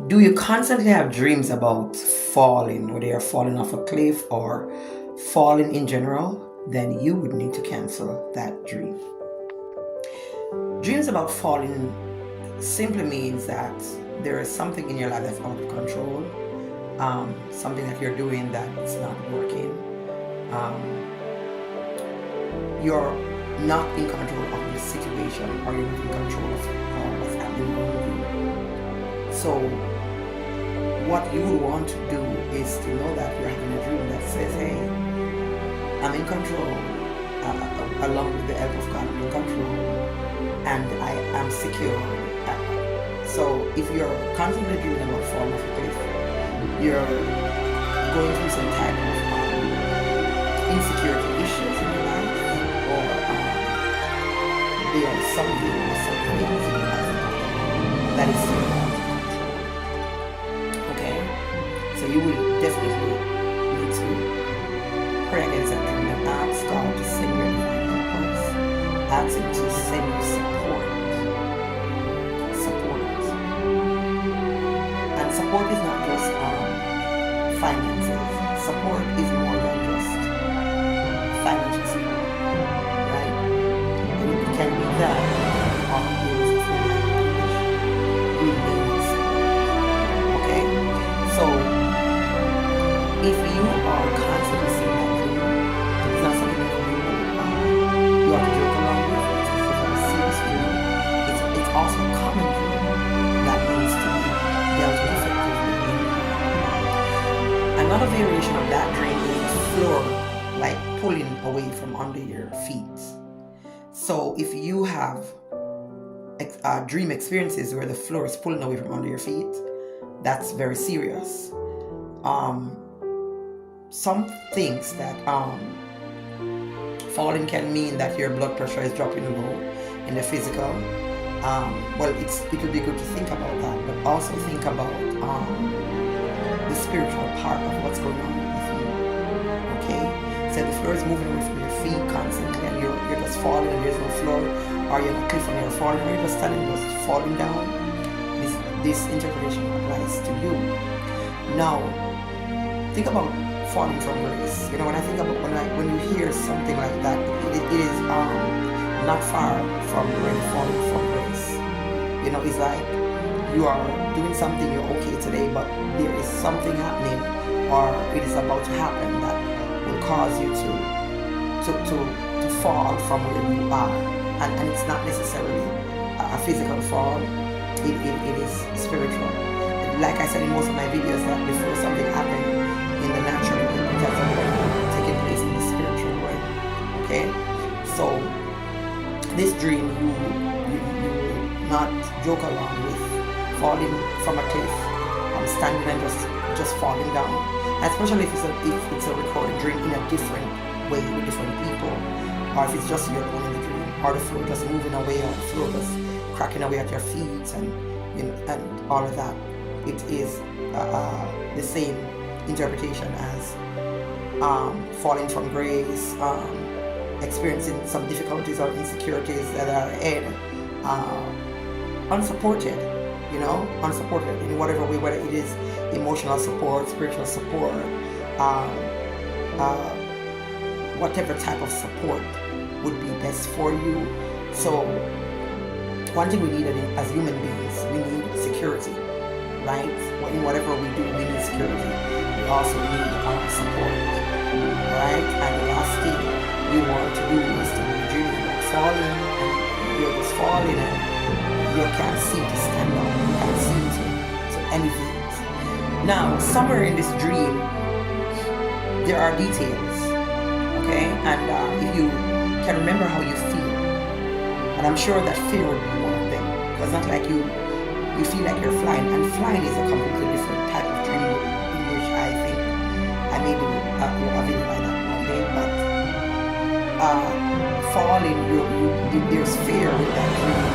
Do you constantly have dreams about falling, whether you're falling off a cliff or falling in general? Then you would need to cancel that dream. Dreams about falling simply means that there is something in your life that's out of control, something that you're doing that's not working. Um, you're not in control of the situation, or you're not in control of what's happening around you. So what you would want to do is to know that you're having a dream that says, hey, I'm in control, along with the help of God, I'm in control, and I am secure. So if you're constantly dreaming about falling off a cliff, you're going through some type of insecurity issues in your life, or there are something or some things in your life that is still out of control. Okay? So you will definitely need to pray against that dream and ask God to send you a divine purpose. Ask Him to send you support. And support is not just finances. Support is more than just financial support, right? And it can be that there is we need support. Okay? So if you are constantly seeing that dream, it's not something that you have to joke around with. It's a very serious dream. It's also a common dream that needs to be dealt with effectively. Another variation of that dream is the floor like pulling away from under your feet. So if you have dream experiences where the floor is pulling away from under your feet, that's very serious. Some things that falling can mean that your blood pressure is dropping low in the physical. Well, it would be good to think about that, but also think about the spiritual part of what's going on with you. Okay? So the floor is moving away from your feet constantly, and you're just falling, and there's no floor, or you're on a cliff and you're falling, or you're just standing, just falling down. This interpretation applies to you. Now, think about falling from grace. You know, when I think about when you hear something like that, it is not far from really falling from grace. You know, it's like you are doing something, you're okay today, but there is something happening, or it is about to happen, that will cause you to fall from where you are. And it's not necessarily a physical fall, it is spiritual. Like I said in most of my videos, that before something happened in the natural, it has already taken place in the spiritual realm. Okay? So this dream, you will not joke along with falling from a cliff, standing and just falling down. Especially if it's a recorded dream in a different way with different people, or if it's just your own in the dream, or the floor just moving away, or the floor just cracking away at your feet, and all of that. It is the same interpretation as falling from grace, experiencing some difficulties or insecurities that are ahead, unsupported, unsupported in whatever way, whether it is emotional support, spiritual support, whatever type of support would be best for you. So one thing we need as human beings, we need security, right? In whatever we do, we need security. We also need support, right? And the last thing you want to do is to be dreaming about falling, and you're just falling, and you can't seem to stand up, you can't seem to elevate. Now, somewhere in this dream, there are details, okay? And if you can remember how you feel, and I'm sure that fear would be one of them, because not like you feel like you're flying, and flying is a completely different type of dream, in which I think I may do a video like that one day. But falling, there's fear with that dream.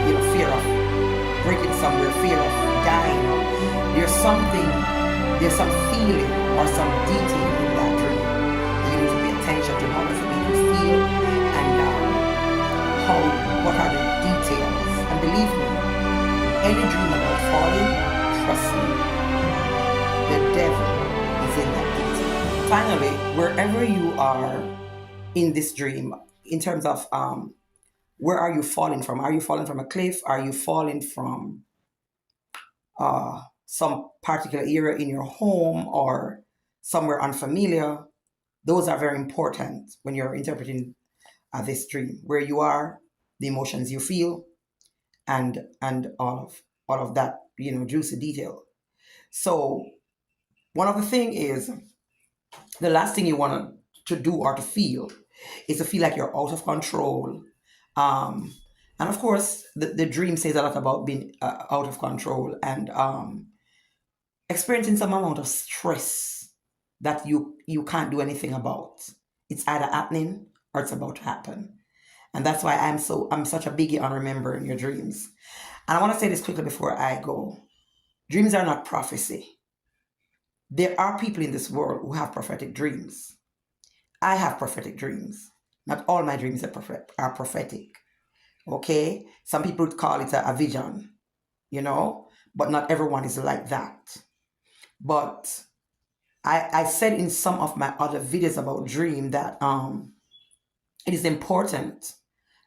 There's fear of breaking somewhere, fear of dying. There's some feeling or some detail in that dream. You need to pay attention to how does it make you feel, and what are the details. And believe me, any dream about falling trust me, the devil is in that detail. Finally, wherever you are in this dream, in terms of where are you falling from? Are you falling from a cliff? Are you falling from some particular area in your home or somewhere unfamiliar? Those are very important when you're interpreting this dream. Where you are, the emotions you feel, and all of that, juicy detail. So one of the thing is, the last thing you want to do or to feel is to feel like you're out of control. Um, and of course, the dream says a lot about being out of control and experiencing some amount of stress that you can't do anything about. It's either happening or it's about to happen. And that's why I'm such a biggie on remembering your dreams. And I want to say this quickly before I go. Dreams are not prophecy. There are people in this world who have prophetic dreams. I have prophetic dreams. Not all my dreams are prophetic. Okay? Some people would call it a vision, but not everyone is like that. But I said in some of my other videos about dream that it is important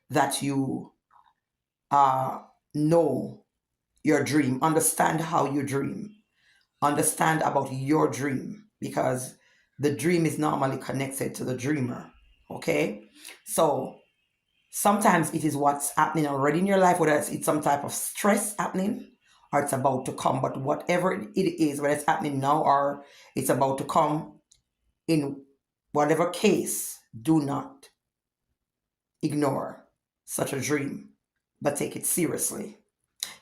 that you know your dream, understand how you dream, understand about your dream, because the dream is normally connected to the dreamer. Okay? So sometimes it is what's happening already in your life, whether it's some type of stress happening or it's about to come. But whatever it is, whether it's happening now or it's about to come, in whatever case, do not ignore such a dream, but take it seriously.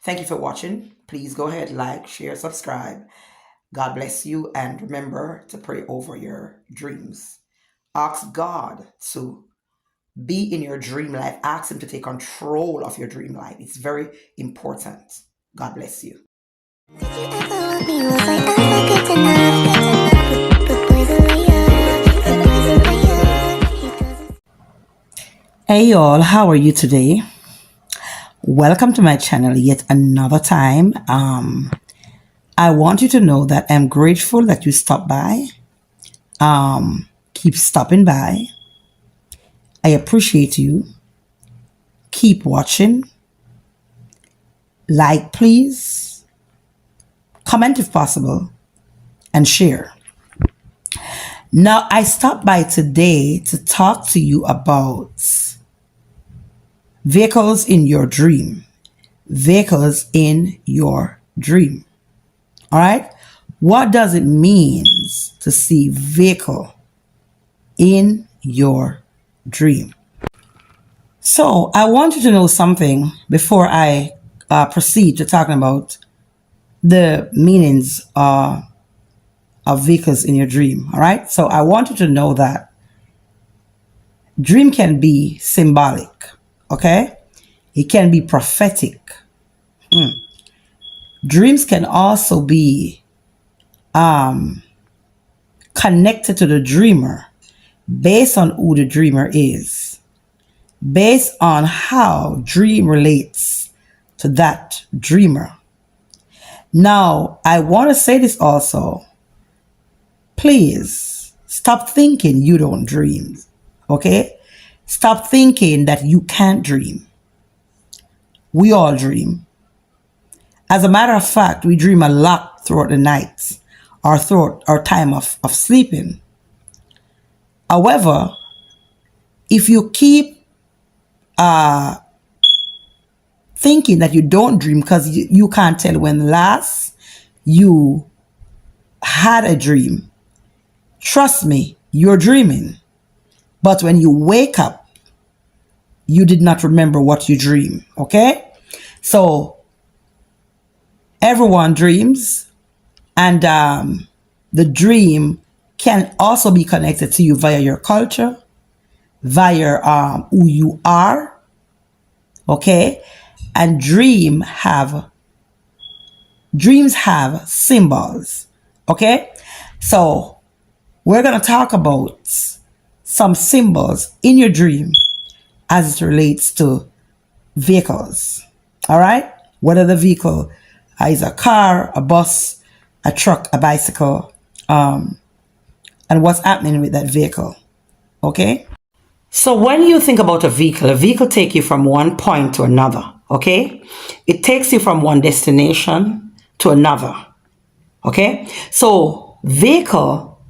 Thank you for watching. Please go ahead, like, share, subscribe. God bless you, and remember to pray over your dreams. Ask God to be in your dream life. Ask Him to take control of your dream life. It's very important. God bless you. Did you ever want me? Was I ever good enough? Good boys are liars. Good boys are liars. Hey y'all, how are you today? Welcome to my channel yet another time. I want you to know that I'm grateful that you stopped by. Keep stopping by. I appreciate you. Keep watching. Like, please. Comment if possible. And share. Now, I stopped by today to talk to you about vehicles in your dream. Vehicles in your dream. All right? What does it mean to see vehicle in your dream? So I want you to know something before I proceed to talking about the meanings of vehicles in your dream. All right? So I want you to know that dream can be symbolic. Okay? It can be prophetic. Dreams can also be connected to the dreamer based on who the dreamer is, based on how dream relates to that dreamer. Now, I want to say this also. Please stop thinking you don't dream. Okay? Stop thinking that you can't dream. We all dream. As a matter of fact, we dream a lot throughout the nights or throughout our time of sleeping. However, if you keep thinking that you don't dream because you can't tell when last you had a dream, trust me, you're dreaming. But when you wake up, you did not remember what you dreamed. Okay? So, everyone dreams, and the dream can also be connected to you via your culture, via who you are. Okay? And dreams have symbols. Okay? So we're going to talk about some symbols in your dream as it relates to vehicles. All right? Whether the vehicle Is a car, a bus, a truck, a bicycle, and what's happening with that vehicle. Okay? So when you think about a vehicle takes you from one point to another. Okay? It takes you from one destination to another. Okay? So vehicle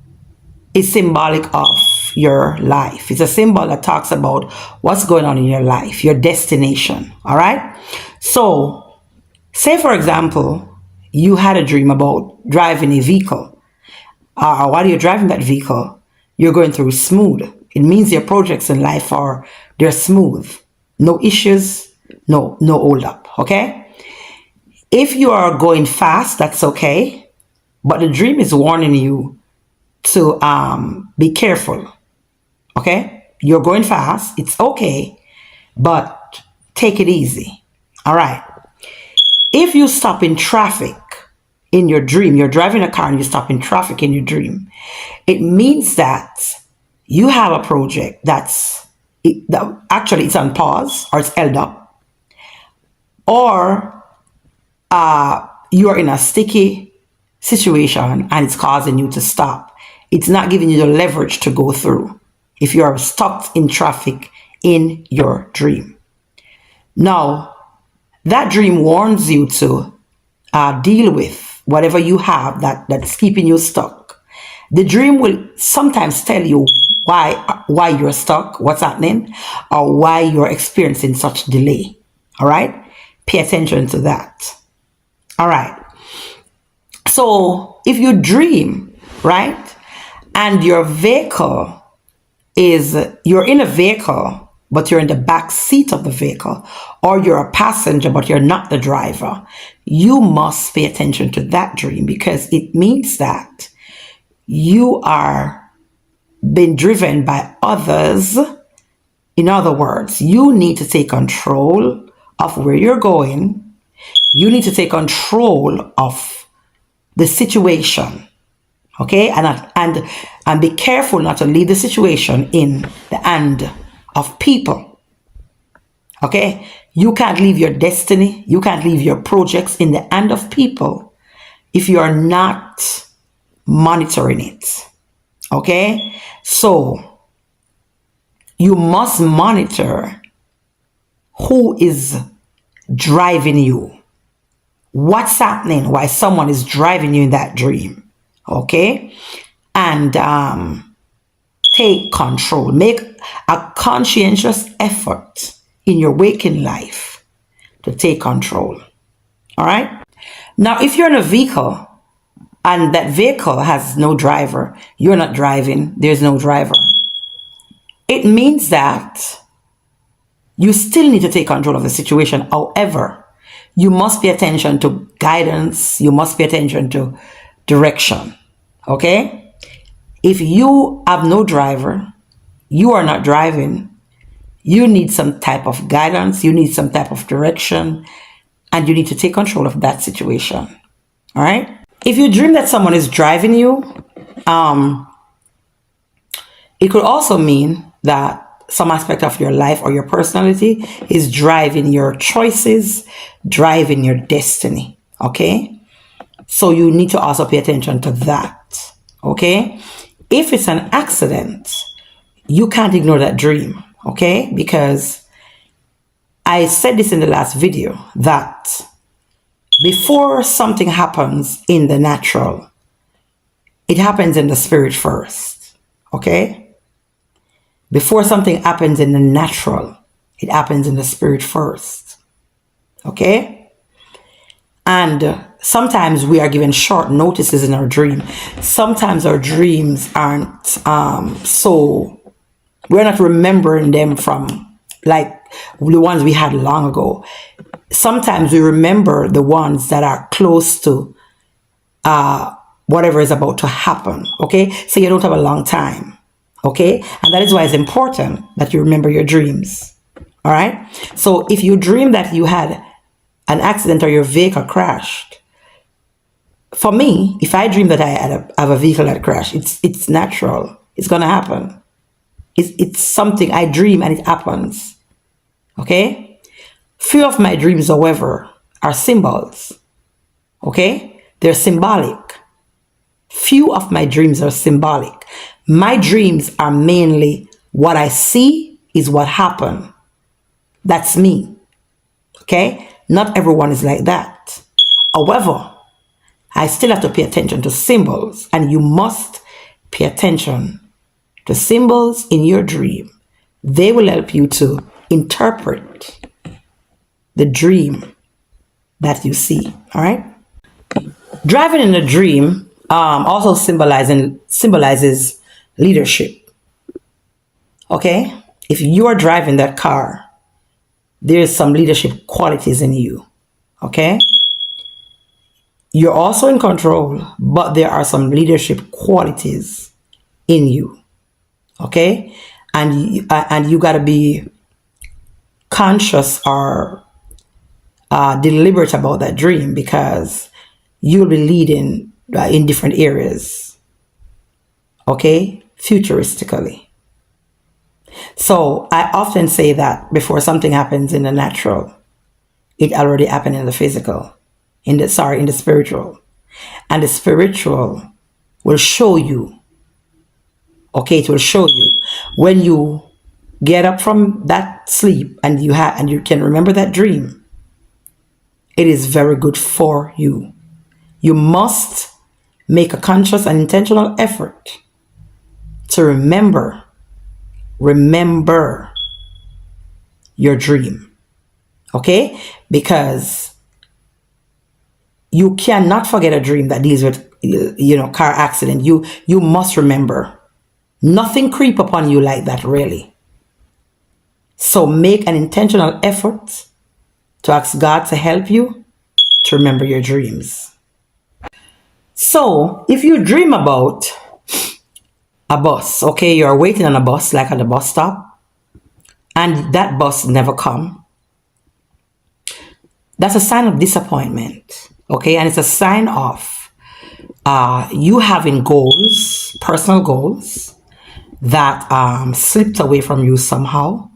is symbolic of your life. It's a symbol that talks about what's going on in your life, your destination. All right? So say, for example, you had a dream about driving a vehicle. While you're driving that vehicle, you're going through smooth. It means your projects in life they're smooth. No issues, no hold up. Okay? If you are going fast, that's okay. But the dream is warning you to be careful. Okay? You're going fast. It's okay. But take it easy. All right. If you stop in traffic in your dream, you're driving a car and you stop in traffic in your dream, it means that you have a project that actually it's on pause or it's held up, or you are in a sticky situation and it's causing you to stop. It's not giving you the leverage to go through if you are stuck in traffic in your dream. Now, that dream warns you to deal with whatever you have that's keeping you stuck. The dream will sometimes tell you why you're stuck, what's happening, or why you're experiencing such delay. All right? Pay attention to that. All right. So if you dream, right, and your vehicle you're in a vehicle, but you're in the back seat of the vehicle, or you're a passenger, but you're not the driver, you must pay attention to that dream, because it means that you are being driven by others. In other words, you need to take control of where you're going. You need to take control of the situation. Okay? And be careful not to leave the situation in the hand of people. Okay? You can't leave your destiny, you can't leave your projects in the hand of people if you are not monitoring it. Okay? So you must monitor who is driving you. What's happening? Why someone is driving you in that dream. Okay? And take control. Make a conscientious effort in your waking life to take control. All right? Now, if you're in a vehicle and that vehicle has no driver, you're not driving, there's no driver, it means that you still need to take control of the situation. However, you must pay attention to guidance. You must pay attention to direction. Okay? If you have no driver, you are not driving, you need some type of guidance, you need some type of direction, and you need to take control of that situation. All right? If you dream that someone is driving you, it could also mean that some aspect of your life or your personality is driving your choices, driving your destiny. Okay? So you need to also pay attention to that. Okay? If it's an accident, you can't ignore that dream. Okay? Because I said this in the last video, that before something happens in the natural, it happens in the spirit first. Okay? Before something happens in the natural, it happens in the spirit first. Okay? And sometimes we are given short notices in our dream. Sometimes our dreams aren't we're not remembering them from like the ones we had long ago. Sometimes we remember the ones that are close to whatever is about to happen. Okay? So you don't have a long time. Okay? And that is why it's important that you remember your dreams. All right? So if you dream that you had an accident or your vehicle crashed, for me, if I dream that I have a vehicle that crashed, it's natural. It's going to happen. It's something I dream and it happens. Okay? Few of my dreams, however, are symbols. Okay? They're symbolic. Few of my dreams are symbolic. My dreams are mainly what I see is what happened. That's me. Okay? Not everyone is like that. However, I still have to pay attention to symbols, and you must pay attention to symbols in your dream. They will help you to interpret the dream that you see. All right? Driving in a dream also symbolizes leadership. Okay? If you are driving that car, there's some leadership qualities in you. Okay? You're also in control, but there are some leadership qualities in you. Okay? And you got to be conscious or deliberate about that dream, because you'll be leading in different areas. Okay? Futuristically. So I often say that before something happens in the natural, it already happened in the physical, in the spiritual. And the spiritual will show you. Okay, it will show you when you get up from that sleep and you can remember that dream. It is very good for you. You must make a conscious and intentional effort to remember your dream. Okay? Because you cannot forget a dream that deals with car accident. You must remember. Nothing creep upon you like that, really. So make an intentional effort to ask God to help you to remember your dreams. So if you dream about a bus, okay, you're waiting on a bus, like at a bus stop, and that bus never come, that's a sign of disappointment. Okay, and it's a sign of you having goals, personal goals, that slipped away from you somehow,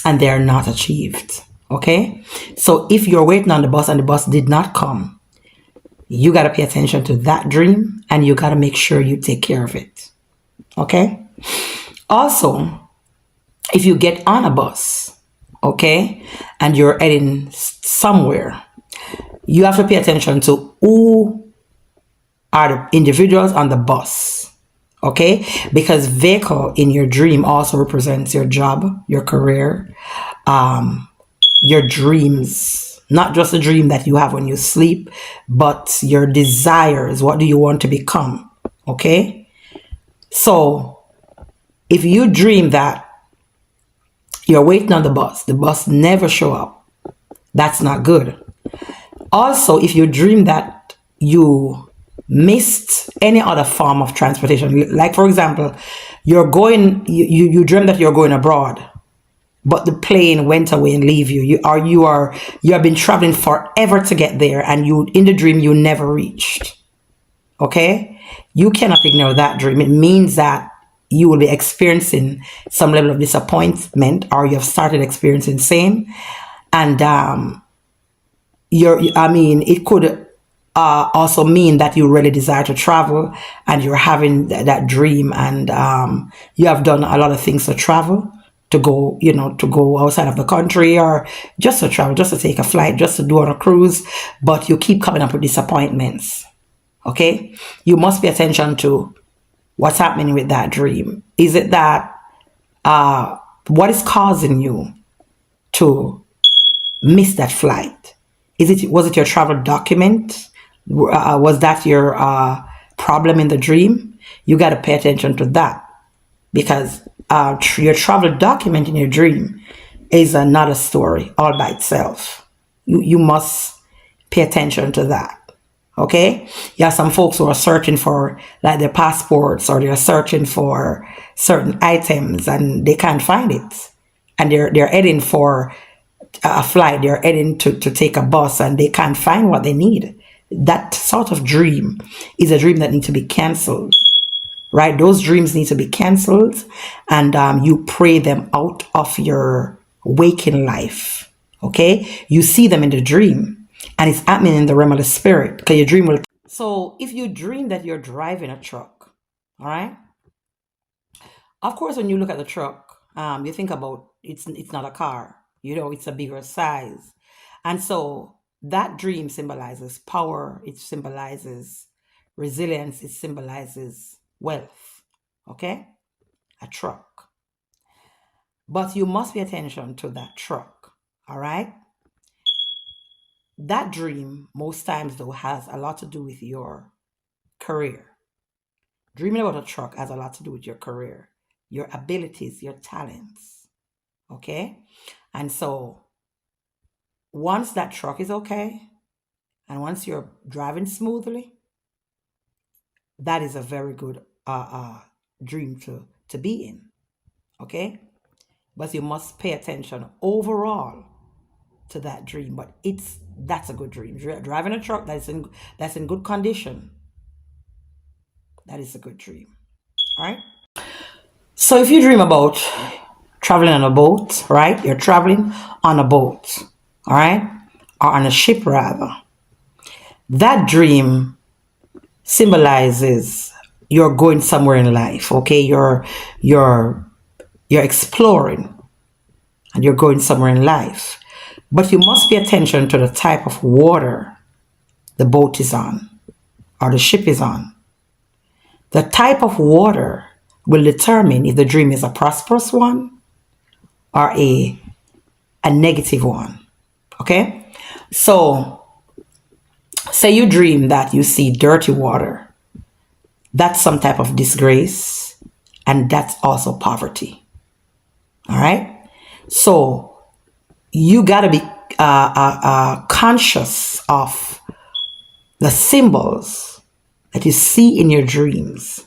and they are not achieved. Okay, so if you're waiting on the bus and the bus did not come, you got to pay attention to that dream, and you got to make sure you take care of it. Okay. Also, if you get on a bus, okay, and you're heading somewhere, you have to pay attention to who are the individuals on the bus. Okay, because vehicle in your dream also represents your job, your career, your dreams, not just a dream that you have when you sleep, but your desires. What do you want to become? Okay, so if you dream that you're waiting on the bus never show up, that's not good. Also, if you dream that you missed any other form of transportation, like for example, you dream that you're going abroad, but the plane went away and leave you. You have been traveling forever to get there, and in the dream you never reached. Okay, you cannot ignore that dream. It means that you will be experiencing some level of disappointment, or you have started experiencing same, and it could also mean that you really desire to travel, and you're having that dream, and you have done a lot of things to travel, to go outside of the country, or just to travel, just to take a flight, just to do on a cruise, but you keep coming up with disappointments. Okay, you must pay attention to what's happening with that dream. Is it that what is causing you to miss that flight? Was it your travel document? Was that your problem in the dream? You got to pay attention to that, because your travel document in your dream is another story all by itself. You must pay attention to that. Okay, you have some folks who are searching for like their passports, or they're searching for certain items and they can't find it, and they're heading for a flight, they're heading to take a bus, and they can't find what they need. That sort of dream is a dream that needs to be canceled, right? Those dreams need to be canceled, and you pray them out of your waking life. Okay, you see them in the dream, And it's happening in the realm of the spirit. Because your dream will. So if you dream that you're driving a truck, all right? Of course, when you look at the truck, you think about it's not a car. You know, it's a bigger size. And so that dream symbolizes power. It symbolizes resilience. It symbolizes wealth. Okay? A truck. But you must pay attention to that truck. All right? That dream, most times, though, has a lot to do with your career. Dreaming about a truck has a lot to do with your career, your abilities, your talents. Okay? And so once that truck is okay, and once you're driving smoothly, that is a very good dream to be in. Okay? But you must pay attention overall to that dream. But that's a good dream. Driving a truck that's in good condition. That is a good dream. All right? So if you dream about traveling on a boat, right? You're traveling on a boat, all right? Or on a ship rather. That dream symbolizes you're going somewhere in life, okay? You're exploring and you're going somewhere in life. But you must pay attention to the type of water the boat is on or the ship is on. The type of water will determine if the dream is a prosperous one or a negative one. Okay? So, say you dream that you see dirty water. That's some type of disgrace, and that's also poverty. All right? So, you got to be conscious of the symbols that you see in your dreams.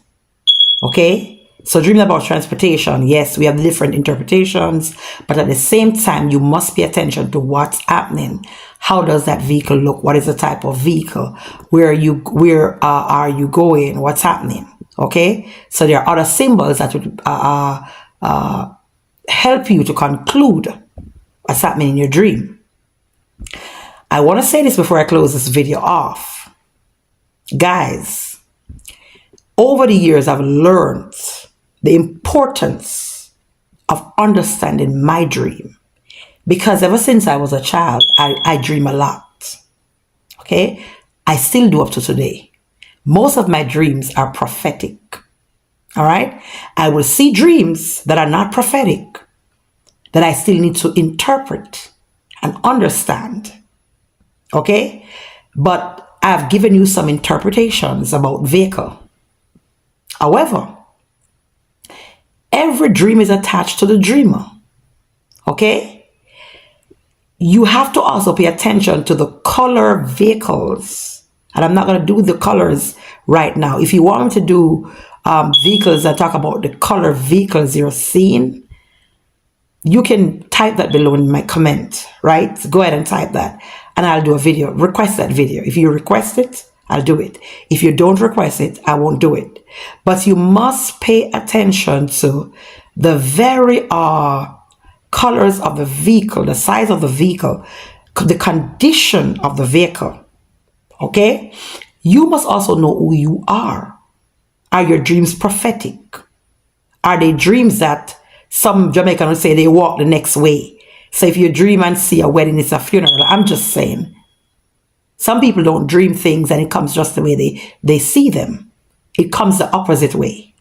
Okay? So dreaming about transportation, yes, we have different interpretations, but at the same time, you must pay attention to what's happening. How does that vehicle look? What is the type of vehicle? Where are you going? What's happening? Okay? So there are other symbols that would help you to conclude what's happening in your dream. I want to say this before I close this video off. Guys, over the years, I've learned the importance of understanding my dream. Because ever since I was a child, I dream a lot. Okay? I still do up to today. Most of my dreams are prophetic. All right? I will see dreams that are not prophetic, that I still need to interpret and understand. Okay? But I've given you some interpretations about vehicle. However, every dream is attached to the dreamer. Okay? You have to also pay attention to the color vehicles. And I'm not going to do the colors right now. If you want me to do vehicles that talk about the color vehicles you're seeing, you can type that below in my comment, right? Go ahead and type that and I'll do a video. Request that video. If you request it, I'll do it. If you don't request it, I won't do it. But you must pay attention to the very colors of the vehicle, the size of the vehicle, the condition of the vehicle. Okay? You must also know who you are. Are your dreams prophetic? Are they dreams that some Jamaicans would say they walk the next way? So if you dream and see a wedding, it's a funeral. I'm just saying. Some people don't dream things and it comes just the way they see them. It comes the opposite way.